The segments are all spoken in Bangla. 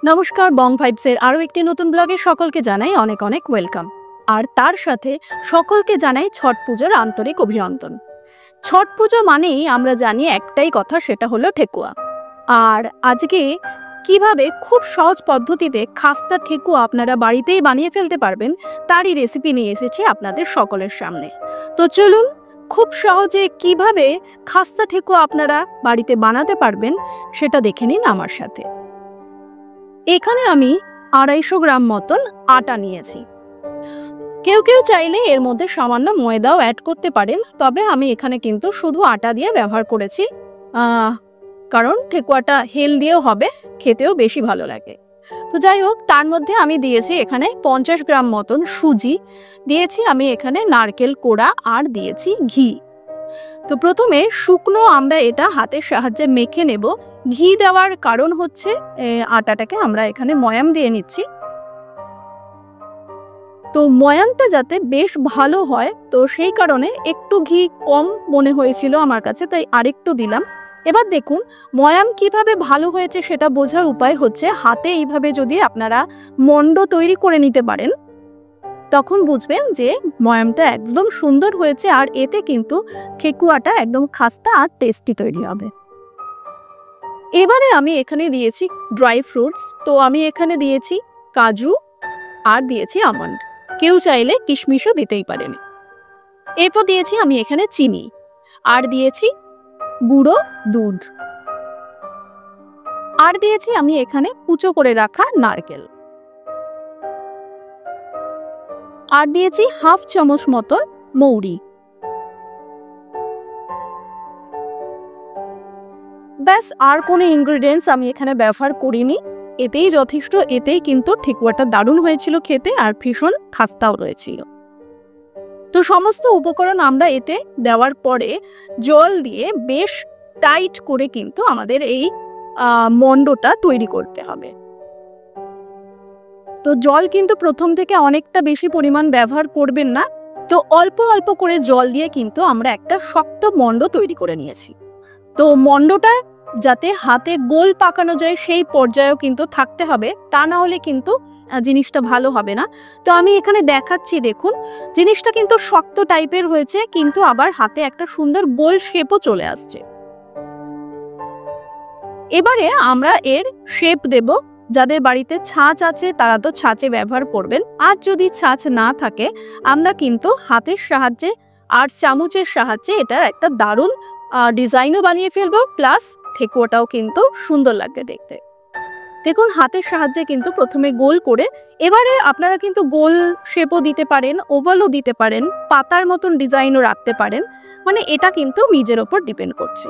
নমস্কার, বং ভাইবসের আরও একটি নতুন ব্লগে সকলকে জানাই অনেক অনেক ওয়েলকাম। আর তার সাথে সকলকে জানাই ছট পুজোর আন্তরিক অভিনন্দন। ছট পুজো মানেই আমরা জানি একটাই কথা, সেটা হলো ঠেকুয়া। আর আজকে কিভাবে খুব সহজ পদ্ধতিতে খাস্তা ঠেকুয়া আপনারা বাড়িতেই বানিয়ে ফেলতে পারবেন তারই রেসিপি নিয়ে এসেছি আপনাদের সকলের সামনে। তো চলুন, খুব সহজে কিভাবে খাস্তা ঠেকুয়া আপনারা বাড়িতে বানাতে পারবেন সেটা দেখে নিন আমার সাথে। এখানে আমি 250 গ্রাম মতন আটা নিয়েছি। কেউ কেউ চাইলে এর মধ্যে সামান্য ময়দাও অ্যাড করতে পারেন, তবে আমি এখানে কিন্তু শুধু আটা দিয়ে ব্যবহার করেছি, কারণ ঠেকুয়াটা হেলদিও হবে, খেতেও বেশি ভালো লাগে। তো যাই হোক, তার মধ্যে আমি দিয়েছি এখানে 50 গ্রাম মতন সুজি, দিয়েছি আমি এখানে নারকেল কোড়া, আর দিয়েছি ঘি। তো প্রথমে শুকনো আমরা এটা হাতের সাহায্যে মেখে নেব। ঘি দেওয়ার কারণ হচ্ছে আটাটাকে আমরা এখানে ময়াম দিয়ে নিচ্ছি, তো ময়ামটা যাতে বেশ ভালো হয়, তো সেই কারণে একটু ঘি কম মনে হয়েছিল আমার কাছে, তাই আরেকটু দিলাম। এবার দেখুন ময়াম কিভাবে ভালো হয়েছে সেটা বোঝার উপায় হচ্ছে হাতে এইভাবে যদি আপনারা মন্ড তৈরি করে নিতে পারেন, তখন বুঝবেন যে ময়ামটা একদম সুন্দর হয়েছে, আর এতে কিন্তু ঠেকুয়াটা একদম খাস্তা আর টেস্টি তৈরি হবে। এবারে আমি এখানে দিয়েছি ড্রাই ফ্রুটস, তো আমি এখানে দিয়েছি কাজু আর দিয়েছি আমন্ড, কেউ চাইলে কিশমিশও দিতেই পারেন। এরপর দিয়েছি আমি এখানে চিনি, আর দিয়েছি গুঁড়ো দুধ, আর দিয়েছি আমি এখানে কুচো করে রাখা নারকেল, আর দিয়েছি হাফ চামচ মতন মৌরি। ব্যাস, আর কোনো ইনগ্রেডিয়েন্টস আমি এখানে ব্যবহার করিনি, এতেই যথেষ্ট। এতেই কিন্তু ঠেকুয়াটা দারুণ হয়েছিল খেতে, আর ভীষণ খাস্তাও রয়েছিল। তো সমস্ত উপকরণ আমরা এতে দেওয়ার পরে জল দিয়ে বেশ টাইট করে কিন্তু আমাদের এই মন্ডটা তৈরি করতে হবে। তো জল কিন্তু প্রথম থেকে অনেকটা বেশি পরিমাণ ব্যবহার করবেন না, তো অল্প অল্প করে জল দিয়ে কিন্তু আমরা একটা শক্ত মন্ড তৈরি করে নিয়েছি। তো মন্ডটা যাতে হাতে গোল পাকানো যায় সেই পর্যায়েও কিন্তু থাকতে হবে, তা না হলে কিন্তু জিনিসটা ভালো হবে না। তো আমি এখানে দেখাচ্ছি, দেখুন জিনিসটা কিন্তু শক্ত টাইপের হয়েছে, কিন্তু আবার হাতে একটা সুন্দর গোল শেপও চলে আসছে। এবারে আমরা এর শেপ দেব। যাদের বাড়িতে ছাঁচ আছে তারা তো ছাঁচে ব্যবহার করবেন, আর যদি ছাঁচ না থাকে আমরা কিন্তু হাতের সাহায্যে আর চামচের সাহায্যে এটার একটা দারুণ ডিজাইনও বানিয়ে ফেলবো, প্লাস ঠেকুয়াটাও কিন্তু সুন্দর লাগবে দেখতে। দেখুন হাতের সাহায্যে কিন্তু প্রথমে গোল করে, এবারে আপনারা কিন্তু গোল শেপও দিতে পারেন, ওভালও দিতে পারেন, পাতার মতন ডিজাইনও রাখতে পারেন, মানে এটা কিন্তু নিজের ওপর ডিপেন্ড করছে।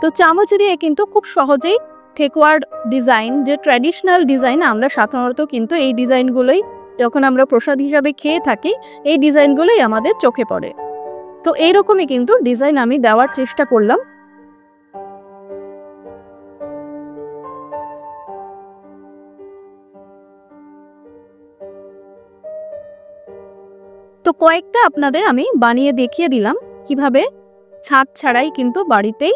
তো চামচ দিয়ে কিন্তু খুব সহজেই ঠেকুয়ার ডিজাইন, যে ট্র্যাডিশনাল ডিজাইন, আমরা সাধারণত কিন্তু এই ডিজাইনগুলোই যখন আমরা প্রসাদ হিসাবে খেয়ে থাকি, এই ডিজাইনগুলোই আমাদের চোখে পড়ে। তো এইরকমই কিন্তু ডিজাইন আমি দেওয়ার চেষ্টা করলাম। তো কয়েকটা আপনাদের আমি বানিয়ে দেখিয়ে দিলাম কিভাবে ছাঁচ ছাড়াই কিন্তু বাড়িতেই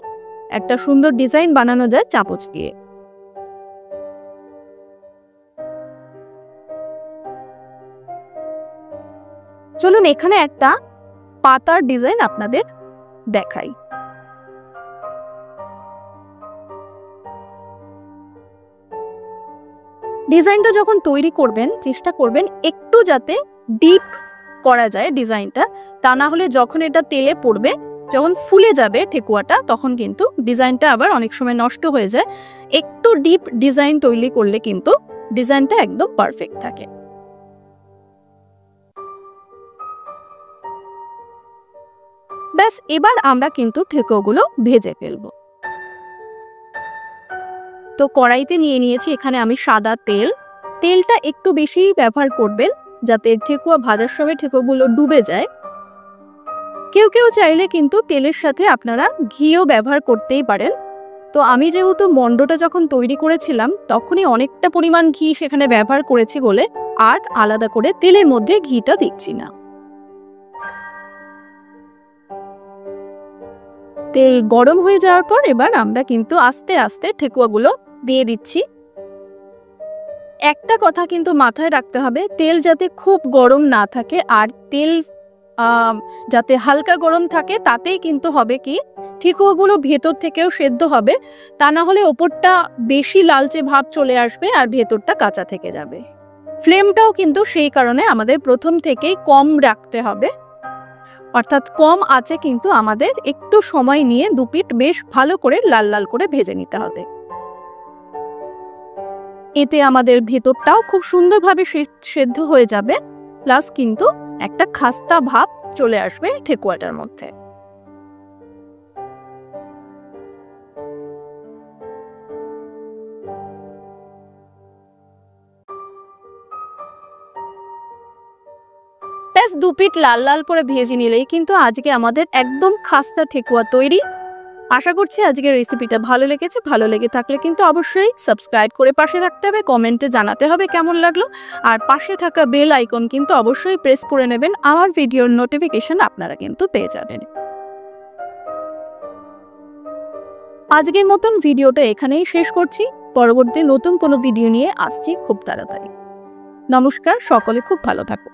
একটা সুন্দর ডিজাইন বানানো যায় চামচ দিয়ে। চলুন এখানে একটা পাতার ডিজাইন আপনাদের দেখাই। ডিজাইনটা যখন তৈরি করবেন চেষ্টা করবেন একটু যাতে ডিপ করা যায় ডিজাইনটা, তা না হলে যখন এটা তেলে পড়বে, যখন ফুলে যাবে ঠেকুয়াটা, তখন কিন্তু ডিজাইনটা আবার অনেক সময় নষ্ট হয়ে যায়। একটু ডিপ ডিজাইন তৈরি করলে কিন্তু ডিজাইনটা একদম পারফেক্ট থাকে। ব্যাস, এবার আমরা কিন্তু ঠেকুয়াগুলো ভেজে ফেলবো। তো কড়াইতে নিয়ে নিয়েছি এখানে আমি সাদা তেল, তেলটা একটু বেশি ব্যবহার করবেন যাতে ঠেকুয়া ভাজার সময় ঠেকুয়াগুলো ডুবে যায়। কেউ কেউ চাইলে কিন্তু তেলের সাথে আপনারা ঘিও ব্যবহার করতেই পারেন। তো আমি যেহেতু মন্ডটা যখন তৈরি করেছিলাম তখনই অনেকটা পরিমাণ ঘি সেখানে ব্যবহার করেছি বলে আর আলাদা করে তেলের মধ্যে ঘিটা দিচ্ছি না। তেল গরম হয়ে যাওয়ার পর এবার আমরা কিন্তু আস্তে আস্তে ঠেকুয়াগুলো দিয়ে দিচ্ছি। একটা কথা কিন্তু মাথায় রাখতে হবে, তেল যাতে খুব গরম না থাকে, আর তেল যাতে হালকা গরম থাকে, তাতেই কিন্তু হবে কি ঠেকুয়াগুলো ভেতর থেকেও সেদ্ধ হবে। তা না হলে ওপরটা বেশি লালচে ভাব চলে আসবে আর ভেতরটা কাঁচা থেকে যাবে। ফ্লেমটাও কিন্তু সেই কারণে আমাদের প্রথম থেকেই কম রাখতে হবে, অর্থাৎ কম আঁচে কিন্তু আমাদের একটু সময় নিয়ে দুপিঠ বেশ ভালো করে লাল লাল করে ভেজে নিতে হবে। এতে আমাদের ভেতরটাও খুব সুন্দরভাবে সেদ্ধ হয়ে যাবে, প্লাস কিন্তু একটা খাস্তা ভাব চলে আসবে ঠেকুয়াটার মধ্যে। ব্যাস দুপিঠ লাল লাল করে ভেজে নিলেই কিন্তু আজকে আমাদের একদম খাস্তা ঠেকুয়া তৈরি। আশা করছি আজকের রেসিপিটা ভালো লেগেছে। ভালো লেগে থাকলে কিন্তু অবশ্যই সাবস্ক্রাইব করে পাশে থাকতে হবে, কমেন্টে জানাতে হবে কেমন লাগলো, আর পাশে থাকা বেল আইকন কিন্তু অবশ্যই প্রেস করে নেবেন, আমার ভিডিওর নোটিফিকেশন আপনারা কিন্তু পেয়ে যাবেন। আজকের মতন ভিডিওটা এখানেই শেষ করছি। পরবর্তী নতুন কোনো ভিডিও নিয়ে আসছি খুব তাড়াতাড়ি। নমস্কার, সকলে খুব ভালো থাকুন।